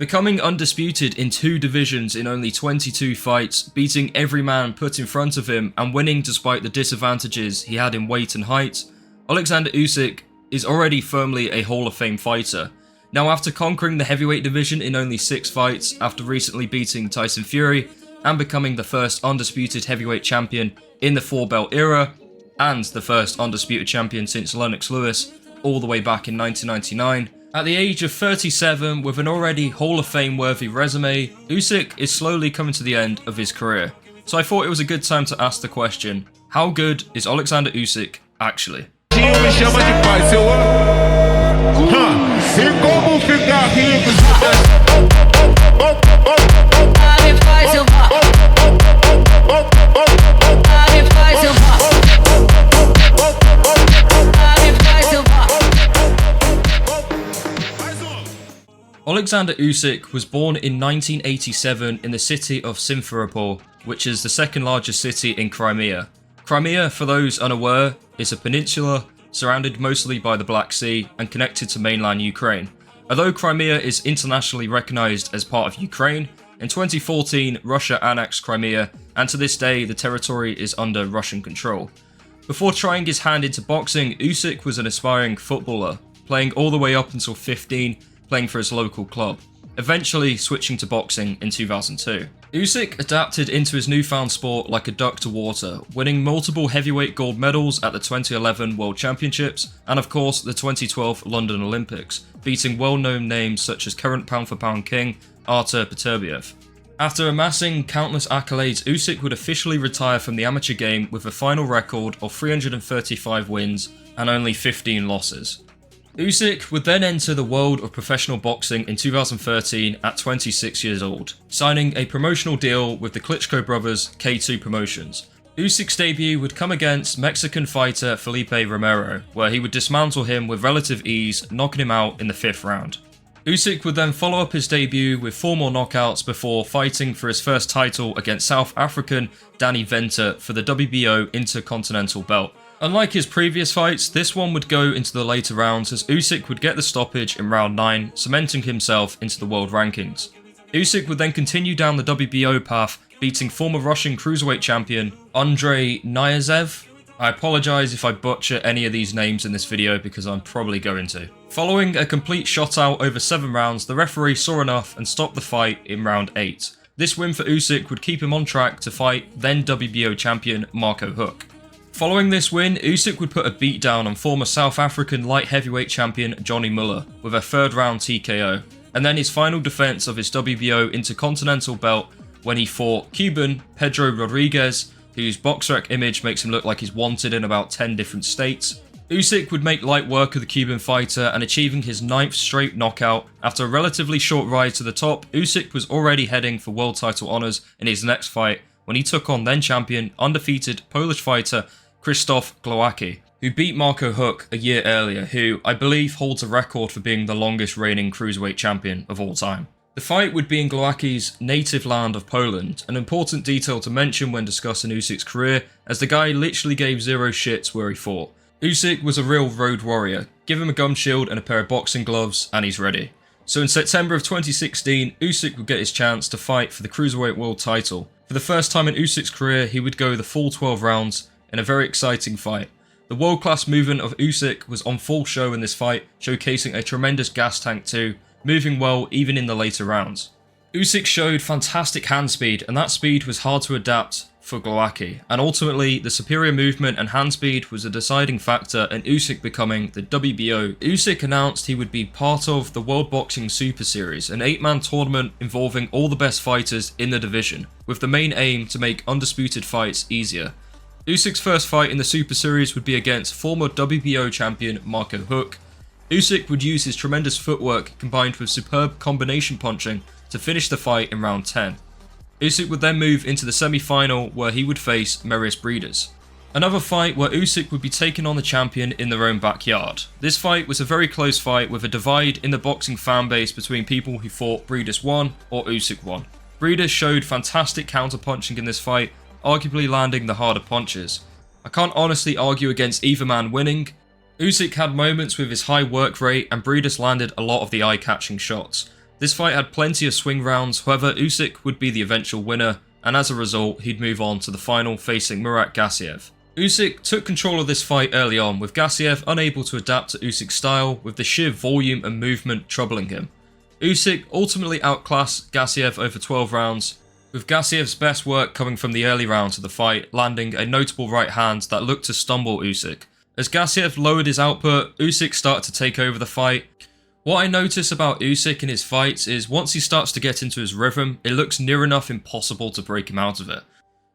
Becoming undisputed in 2 divisions in only 22 fights, beating every man put in front of him and winning despite the disadvantages he had in weight and height, Oleksandr Usyk is already firmly a Hall of Fame fighter. Now, after conquering the heavyweight division in only 6 fights, after recently beating Tyson Fury and becoming the first undisputed heavyweight champion in the 4-belt era, and the first undisputed champion since Lennox Lewis all the way back in 1999, at the age of 37 with an already Hall of Fame worthy resume, Usyk is slowly coming to the end of his career. So I thought it was a good time to ask the question, how good is Oleksandr Usyk actually? Oleksandr Usyk was born in 1987 in the city of Simferopol, which is the second largest city in Crimea. Crimea, for those unaware, is a peninsula surrounded mostly by the Black Sea and connected to mainland Ukraine. Although Crimea is internationally recognized as part of Ukraine, in 2014 Russia annexed Crimea, and to this day the territory is under Russian control. Before trying his hand into boxing, Usyk was an aspiring footballer, playing all the way up until 15, playing for his local club, eventually switching to boxing in 2002. Usyk adapted into his newfound sport like a duck to water, winning multiple heavyweight gold medals at the 2011 World Championships and of course the 2012 London Olympics, beating well-known names such as current pound-for-pound king Artur Beterbiev. After amassing countless accolades, Usyk would officially retire from the amateur game with a final record of 335 wins and only 15 losses. Usyk would then enter the world of professional boxing in 2013 at 26 years old, signing a promotional deal with the Klitschko brothers K2 Promotions. Usyk's debut would come against Mexican fighter Felipe Romero, where he would dismantle him with relative ease, knocking him out in the 5th round. Usyk would then follow up his debut with 4 more knockouts before fighting for his first title against South African Danny Venter for the WBO Intercontinental belt. Unlike his previous fights, this one would go into the later rounds as Usyk would get the stoppage in round 9, cementing himself into the world rankings. Usyk would then continue down the WBO path, beating former Russian cruiserweight champion Andrei Niazev. I apologise if I butcher any of these names in this video because I'm probably going to. Following a complete shutout over 7 rounds, the referee saw enough and stopped the fight in round 8. This win for Usyk would keep him on track to fight then WBO champion Marco Huck. Following this win, Usyk would put a beat down on former South African light heavyweight champion Johnny Muller with a 3rd round TKO, and then his final defense of his WBO Intercontinental belt when he fought Cuban Pedro Rodriguez, whose BoxRec image makes him look like he's wanted in about 10 different states. Usyk would make light work of the Cuban fighter and achieving his 9th straight knockout. After a relatively short ride to the top, Usyk was already heading for world title honours in his next fight when he took on then champion, undefeated Polish fighter Krzysztof Glowacki, who beat Marco Huck a year earlier, who I believe holds a record for being the longest reigning cruiserweight champion of all time. The fight would be in Glowacki's native land of Poland, an important detail to mention when discussing Usyk's career, as the guy literally gave 0 shits where he fought. Usyk was a real road warrior. Give him a gum shield and a pair of boxing gloves and he's ready. So in September of 2016, Usyk would get his chance to fight for the cruiserweight world title. For the first time in Usyk's career, he would go the full 12 rounds in a very exciting fight. The world-class movement of Usyk was on full show in this fight, showcasing a tremendous gas tank too, moving well even in the later rounds. Usyk showed fantastic hand speed, and that speed was hard to adapt for Glowacki, and ultimately the superior movement and hand speed was a deciding factor in Usyk becoming the WBO. Usyk announced he would be part of the World Boxing Super Series, an 8-man tournament involving all the best fighters in the division, with the main aim to make undisputed fights easier. Usyk's first fight in the Super Series would be against former WBO champion Marco Huck. Usyk would use his tremendous footwork combined with superb combination punching to finish the fight in round 10. Usyk would then move into the semi-final where he would face Marius Briedis. Another fight where Usyk would be taking on the champion in their own backyard. This fight was a very close fight with a divide in the boxing fanbase between people who thought Briedis won or Usyk won. Briedis showed fantastic counter-punching in this fight, arguably landing the harder punches. I can't honestly argue against either man winning. Usyk had moments with his high work rate and Briedis landed a lot of the eye-catching shots. This fight had plenty of swing rounds, however Usyk would be the eventual winner, and as a result he'd move on to the final facing Murat Gassiev. Usyk took control of this fight early on, with Gassiev unable to adapt to Usyk's style, with the sheer volume and movement troubling him. Usyk ultimately outclassed Gassiev over 12 rounds, with Gassiev's best work coming from the early rounds of the fight, landing a notable right hand that looked to stumble Usyk. As Gassiev lowered his output, Usyk started to take over the fight. What I notice about Usyk in his fights is once he starts to get into his rhythm, it looks near enough impossible to break him out of it.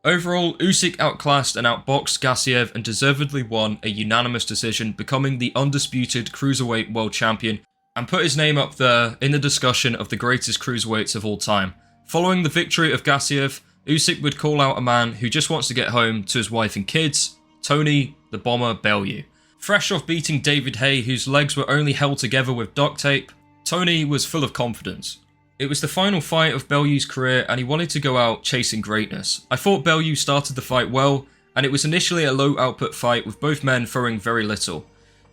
Overall, Usyk outclassed and outboxed Gassiev and deservedly won a unanimous decision, becoming the undisputed cruiserweight world champion and put his name up there in the discussion of the greatest cruiserweights of all time. Following the victory of Gassiev, Usyk would call out a man who just wants to get home to his wife and kids, Tony the Bomber Bellew. Fresh off beating David Haye, whose legs were only held together with duct tape, Tony was full of confidence. It was the final fight of Bellew's career and he wanted to go out chasing greatness. I thought Bellew started the fight well, and it was initially a low output fight with both men throwing very little.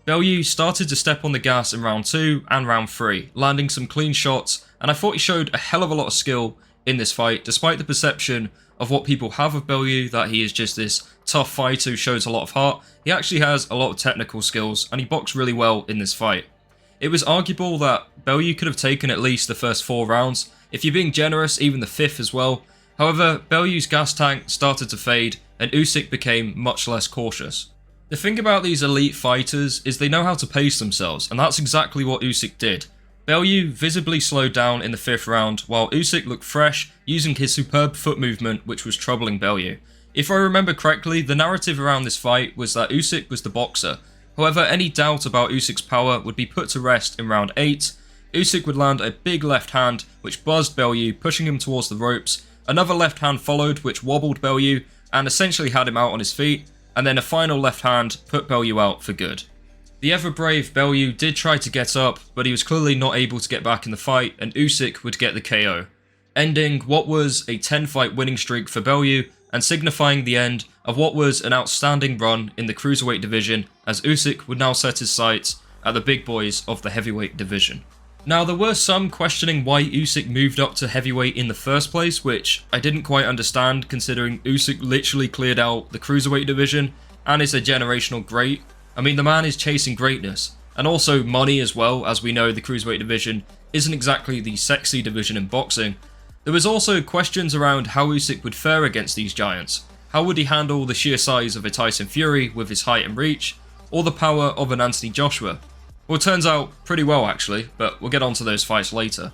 Bellew started to step on the gas in round 2 and round 3, landing some clean shots, and I thought he showed a hell of a lot of skill in this fight, despite the perception of what people have of Bellew, that he is just this tough fighter who shows a lot of heart. He actually has a lot of technical skills, and he boxed really well in this fight. It was arguable that Bellew could have taken at least the first 4 rounds, if you're being generous, even the 5th as well. However, Bellew's gas tank started to fade, and Usyk became much less cautious. The thing about these elite fighters is they know how to pace themselves, and that's exactly what Usyk did. Bellew visibly slowed down in the 5th round, while Usyk looked fresh, using his superb foot movement, which was troubling Bellew. If I remember correctly, the narrative around this fight was that Usyk was the boxer. However, any doubt about Usyk's power would be put to rest in round 8. Usyk would land a big left hand, which buzzed Bellew, pushing him towards the ropes. Another left hand followed, which wobbled Bellew, and essentially had him out on his feet. And then a final left hand put Bellew out for good. The ever-brave Bellew did try to get up, but he was clearly not able to get back in the fight, and Usyk would get the KO, ending what was a 10-fight winning streak for Bellew, and signifying the end of what was an outstanding run in the cruiserweight division, as Usyk would now set his sights at the big boys of the heavyweight division. Now, there were some questioning why Usyk moved up to heavyweight in the first place, which I didn't quite understand, considering Usyk literally cleared out the cruiserweight division and is a generational great. I mean, the man is chasing greatness, and also money as well, as we know the cruiserweight division isn't exactly the sexy division in boxing. There was also questions around how Usyk would fare against these giants. How would he handle the sheer size of a Tyson Fury with his height and reach, or the power of an Anthony Joshua? Well, it turns out pretty well actually, but we'll get onto those fights later.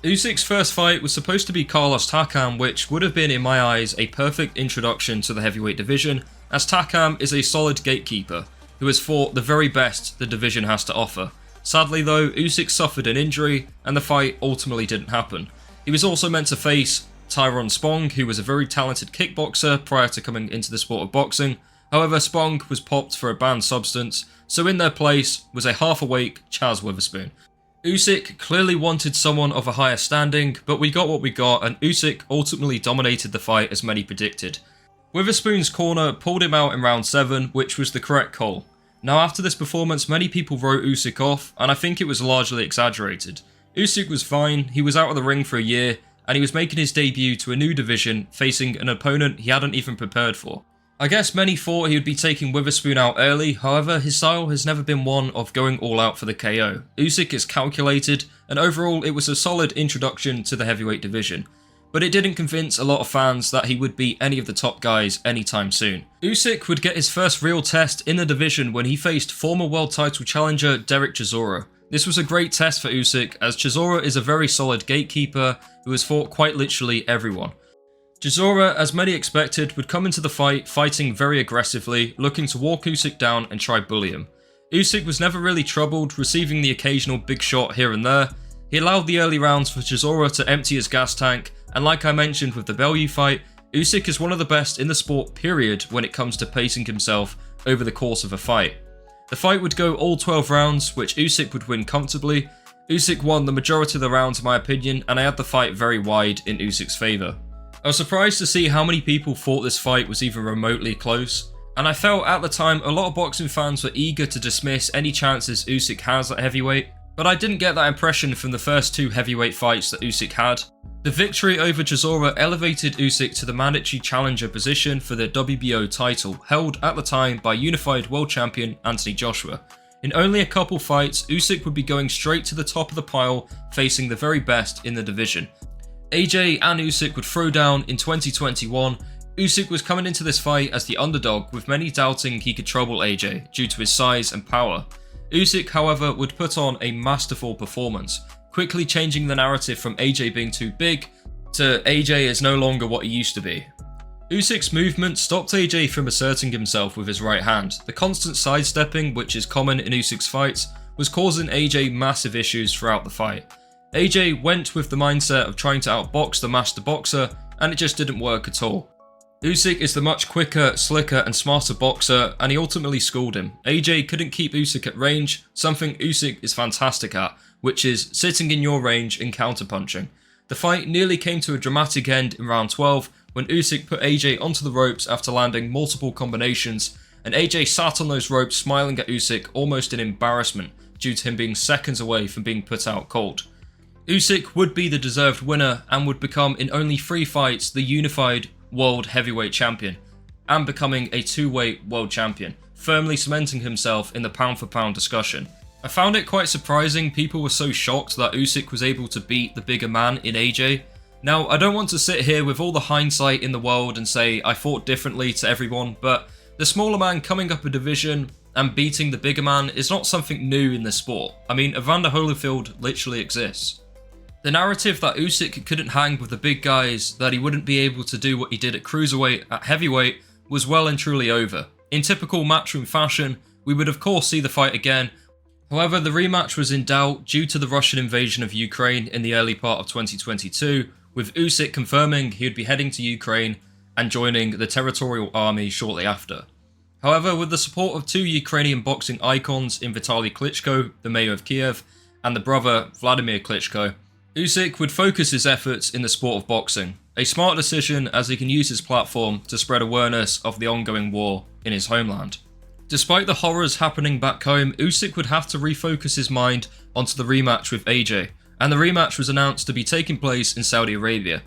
Usyk's first fight was supposed to be Carlos Takam, which would have been in my eyes a perfect introduction to the heavyweight division, as Takam is a solid gatekeeper who has fought the very best the division has to offer. Sadly though, Usyk suffered an injury and the fight ultimately didn't happen. He was also meant to face Tyrone Spong, who was a very talented kickboxer prior to coming into the sport of boxing. However, Spong was popped for a banned substance, so in their place was a half-awake Chaz Witherspoon. Usyk clearly wanted someone of a higher standing, but we got what we got, and Usyk ultimately dominated the fight as many predicted. Witherspoon's corner pulled him out in round 7, which was the correct call. Now, after this performance, many people wrote Usyk off, and I think it was largely exaggerated. Usyk was fine, he was out of the ring for a year, and he was making his debut to a new division, facing an opponent he hadn't even prepared for. I guess many thought he would be taking Witherspoon out early, however his style has never been one of going all out for the KO. Usyk is calculated, and overall it was a solid introduction to the heavyweight division. But it didn't convince a lot of fans that he would beat any of the top guys anytime soon. Usyk would get his first real test in the division when he faced former world title challenger Derek Chisora. This was a great test for Usyk, as Chisora is a very solid gatekeeper who has fought quite literally everyone. Chisora, as many expected, would come into the fight fighting very aggressively, looking to walk Usyk down and try bully him. Usyk was never really troubled, receiving the occasional big shot here and there. He allowed the early rounds for Chisora to empty his gas tank, and like I mentioned with the Bellew fight, Usyk is one of the best in the sport period when it comes to pacing himself over the course of a fight. The fight would go all 12 rounds, which Usyk would win comfortably. Usyk won the majority of the rounds in my opinion, and I had the fight very wide in Usyk's favour. I was surprised to see how many people thought this fight was even remotely close, and I felt at the time a lot of boxing fans were eager to dismiss any chances Usyk has at heavyweight. but I didn't get that impression from the first two heavyweight fights that Usyk had. The victory over Chisora elevated Usyk to the mandatory challenger position for the WBO title, held at the time by unified world champion Anthony Joshua. In only a couple fights, Usyk would be going straight to the top of the pile, facing the very best in the division. AJ and Usyk would throw down in 2021. Usyk was coming into this fight as the underdog, with many doubting he could trouble AJ due to his size and power. Usyk, however, would put on a masterful performance, quickly changing the narrative from AJ being too big to AJ is no longer what he used to be. Usyk's movement stopped AJ from asserting himself with his right hand. The constant sidestepping, which is common in Usyk's fights, was causing AJ massive issues throughout the fight. AJ went with the mindset of trying to outbox the master boxer, and it just didn't work at all. Usyk is the much quicker, slicker and smarter boxer, and he ultimately schooled him. AJ couldn't keep Usyk at range, something Usyk is fantastic at, which is sitting in your range and counterpunching. The fight nearly came to a dramatic end in round 12 when Usyk put AJ onto the ropes after landing multiple combinations, and AJ sat on those ropes smiling at Usyk almost in embarrassment due to him being seconds away from being put out cold. Usyk would be the deserved winner and would become in only 3 fights the unified world heavyweight champion and becoming a 2-weight world champion, firmly cementing himself in the pound for pound discussion. I found it quite surprising people were so shocked that Usyk was able to beat the bigger man in AJ. Now, I don't want to sit here with all the hindsight in the world and say I fought differently to everyone, but the smaller man coming up a division and beating the bigger man is not something new in this sport. I mean, Evander Holyfield literally exists. The narrative that Usyk couldn't hang with the big guys, that he wouldn't be able to do what he did at cruiserweight at heavyweight, was well and truly over. In typical matchroom fashion, we would of course see the fight again. However, the rematch was in doubt due to the Russian invasion of Ukraine in the early part of 2022, with Usyk confirming he would be heading to Ukraine and joining the Territorial Army shortly after. However, with the support of 2 Ukrainian boxing icons in Vitaly Klitschko, the mayor of Kiev, and the brother Vladimir Klitschko, Usyk would focus his efforts in the sport of boxing. A smart decision as he can use his platform to spread awareness of the ongoing war in his homeland. Despite the horrors happening back home, Usyk would have to refocus his mind onto the rematch with AJ, and the rematch was announced to be taking place in Saudi Arabia.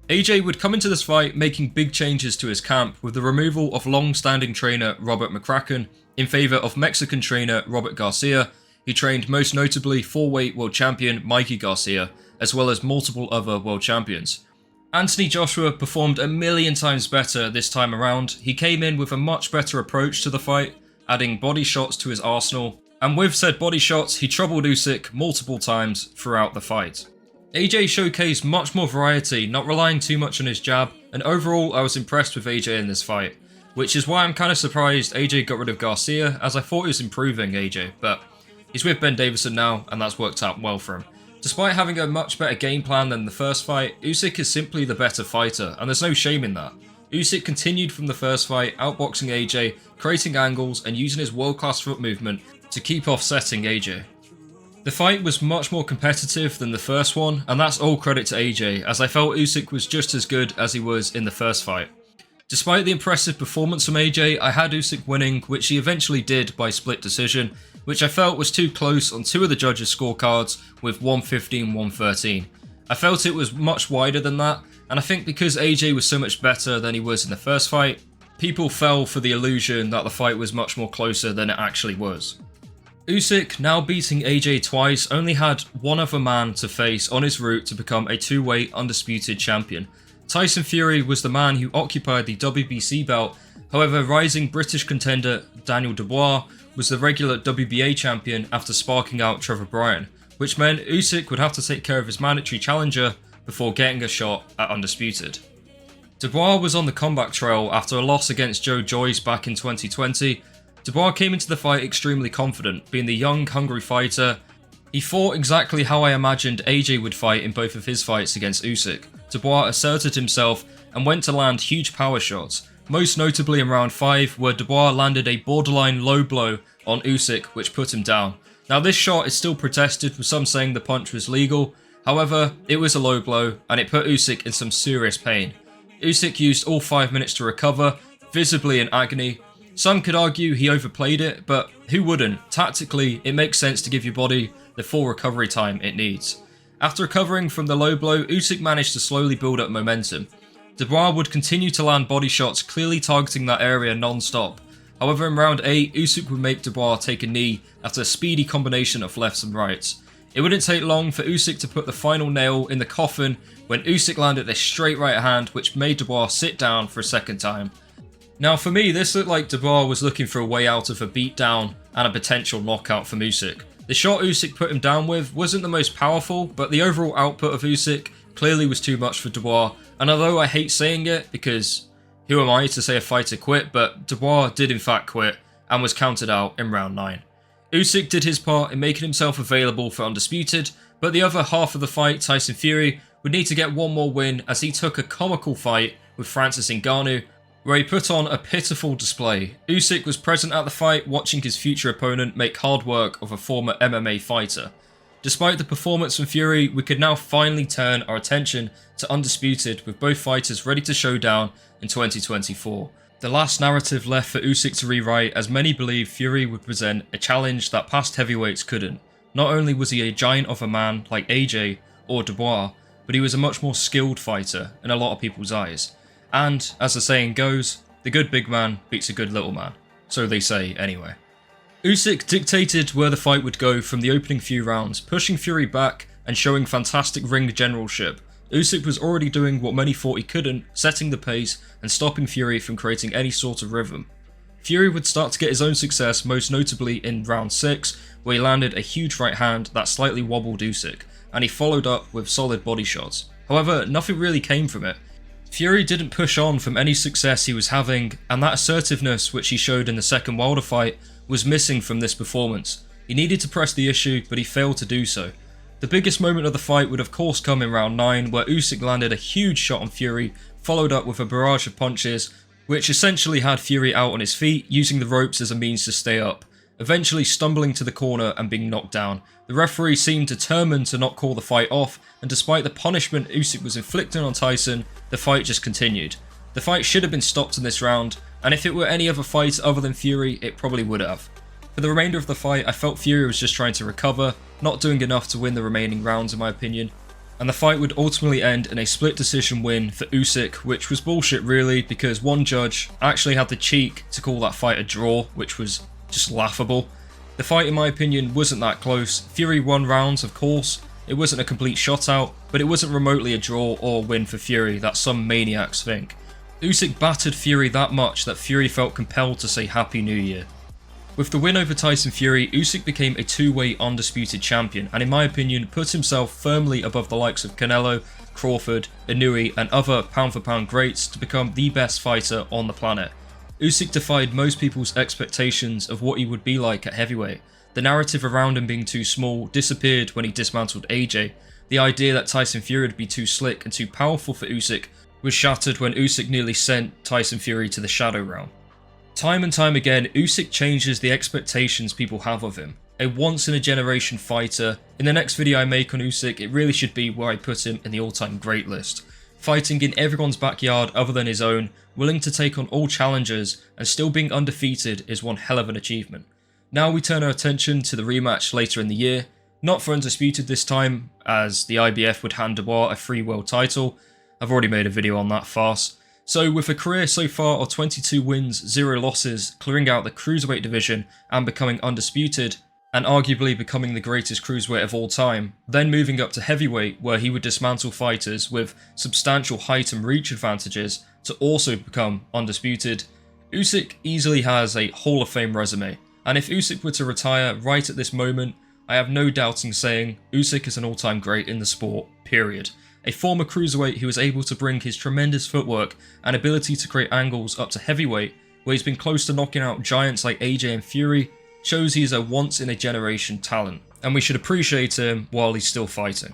AJ would come into this fight making big changes to his camp with the removal of long-standing trainer Robert McCracken in favour of Mexican trainer Robert Garcia. He trained most notably 4-weight world champion Mikey Garcia, as well as multiple other world champions. Anthony Joshua performed a million times better this time around. He came in with a much better approach to the fight, adding body shots to his arsenal, and with said body shots, he troubled Usyk multiple times throughout the fight. AJ showcased much more variety, not relying too much on his jab, and overall I was impressed with AJ in this fight, which is why I'm kind of surprised AJ got rid of Garcia, as I thought he was improving AJ, but he's with Ben Davison now, and that's worked out well for him. Despite having a much better game plan than the first fight, Usyk is simply the better fighter, and there's no shame in that. Usyk continued from the first fight, outboxing AJ, creating angles, and using his world-class foot movement to keep offsetting AJ. The fight was much more competitive than the first one, and that's all credit to AJ, as I felt Usyk was just as good as he was in the first fight. Despite the impressive performance from AJ, I had Usyk winning, which he eventually did by split decision, which I felt was too close on 2 of the judges' scorecards with 115-113. I felt it was much wider than that, and I think because AJ was so much better than he was in the first fight, people fell for the illusion that the fight was much more closer than it actually was. Usyk, now beating AJ twice, only had one other man to face on his route to become a 2-weight undisputed champion. Tyson Fury was the man who occupied the WBC belt, however rising British contender Daniel Dubois was the regular WBA champion after sparking out Trevor Bryan, which meant Usyk would have to take care of his mandatory challenger before getting a shot at undisputed. Dubois was on the comeback trail after a loss against Joe Joyce back in 2020. Dubois came into the fight extremely confident, being the young, hungry fighter. He fought exactly how I imagined AJ would fight in both of his fights against Usyk. Dubois asserted himself and went to land huge power shots, most notably in round 5 where Dubois landed a borderline low blow on Usyk which put him down. Now this shot is still protested with some saying the punch was legal, however it was a low blow and it put Usyk in some serious pain. Usyk used all 5 minutes to recover, visibly in agony. Some could argue he overplayed it, but who wouldn't? Tactically, it makes sense to give your body the full recovery time it needs. After recovering from the low blow, Usyk managed to slowly build up momentum. Dubois would continue to land body shots, clearly targeting that area non-stop. However, in round 8, Usyk would make Dubois take a knee after a speedy combination of lefts and rights. It wouldn't take long for Usyk to put the final nail in the coffin when Usyk landed a straight right hand which made Dubois sit down for a second time. Now for me, this looked like Dubois was looking for a way out of a beatdown and a potential knockout from Usyk. The shot Usyk put him down with wasn't the most powerful, but the overall output of Usyk clearly was too much for Dubois, and although I hate saying it because who am I to say a fighter quit, but Dubois did in fact quit and was counted out in round 9. Usyk did his part in making himself available for Undisputed, but the other half of the fight, Tyson Fury, would need to get one more win as he took a comical fight with Francis Ngannou, where he put on a pitiful display. Usyk was present at the fight, watching his future opponent make hard work of a former MMA fighter. Despite the performance from Fury, we could now finally turn our attention to Undisputed, with both fighters ready to show down in 2024. The last narrative left for Usyk to rewrite, as many believe Fury would present a challenge that past heavyweights couldn't. Not only was he a giant of a man like AJ or Dubois, but he was a much more skilled fighter in a lot of people's eyes. And, as the saying goes, the good big man beats a good little man. So they say anyway. Usyk dictated where the fight would go from the opening few rounds, pushing Fury back and showing fantastic ring generalship. Usyk was already doing what many thought he couldn't, setting the pace and stopping Fury from creating any sort of rhythm. Fury would start to get his own success, most notably in round 6, where he landed a huge right hand that slightly wobbled Usyk, and he followed up with solid body shots. However, nothing really came from it. Fury didn't push on from any success he was having, and that assertiveness which he showed in the second Wilder fight was missing from this performance. He needed to press the issue, but he failed to do so. The biggest moment of the fight would of course come in round 9, where Usyk landed a huge shot on Fury, followed up with a barrage of punches, which essentially had Fury out on his feet, using the ropes as a means to stay up, eventually stumbling to the corner and being knocked down. The referee seemed determined to not call the fight off, and despite the punishment Usyk was inflicting on Tyson, the fight just continued. The fight should have been stopped in this round, and if it were any other fight other than Fury, it probably would have. For the remainder of the fight, I felt Fury was just trying to recover, not doing enough to win the remaining rounds in my opinion, and the fight would ultimately end in a split decision win for Usyk, which was bullshit really, because one judge actually had the cheek to call that fight a draw, which was just laughable. The fight in my opinion wasn't that close. Fury won rounds of course, it wasn't a complete shutout, but it wasn't remotely a draw or win for Fury that some maniacs think. Usyk battered Fury that much that Fury felt compelled to say Happy New Year. With the win over Tyson Fury, Usyk became a two-way undisputed champion, and in my opinion put himself firmly above the likes of Canelo, Crawford, Inoue and other pound-for-pound greats to become the best fighter on the planet. Usyk defied most people's expectations of what he would be like at heavyweight. The narrative around him being too small disappeared when he dismantled AJ. The idea that Tyson Fury would be too slick and too powerful for Usyk was shattered when Usyk nearly sent Tyson Fury to the Shadow Realm. Time and time again, Usyk changes the expectations people have of him. A once-in-a-generation fighter. In the next video I make on Usyk, it really should be where I put him in the all-time great list. Fighting in everyone's backyard other than his own, willing to take on all challengers, and still being undefeated is one hell of an achievement. Now we turn our attention to the rematch later in the year. Not for Undisputed this time, as the IBF would hand Dubois a free world title. I've already made a video on that farce. So with a career so far of 22 wins, 0 losses, clearing out the cruiserweight division and becoming undisputed, and arguably becoming the greatest cruiserweight of all time, then moving up to heavyweight where he would dismantle fighters with substantial height and reach advantages to also become undisputed, Usyk easily has a Hall of Fame resume, and if Usyk were to retire right at this moment, I have no doubting saying Usyk is an all-time great in the sport, period. A former cruiserweight who was able to bring his tremendous footwork and ability to create angles up to heavyweight, where he's been close to knocking out giants like AJ and Fury, shows he is a once-in-a-generation talent, and we should appreciate him while he's still fighting.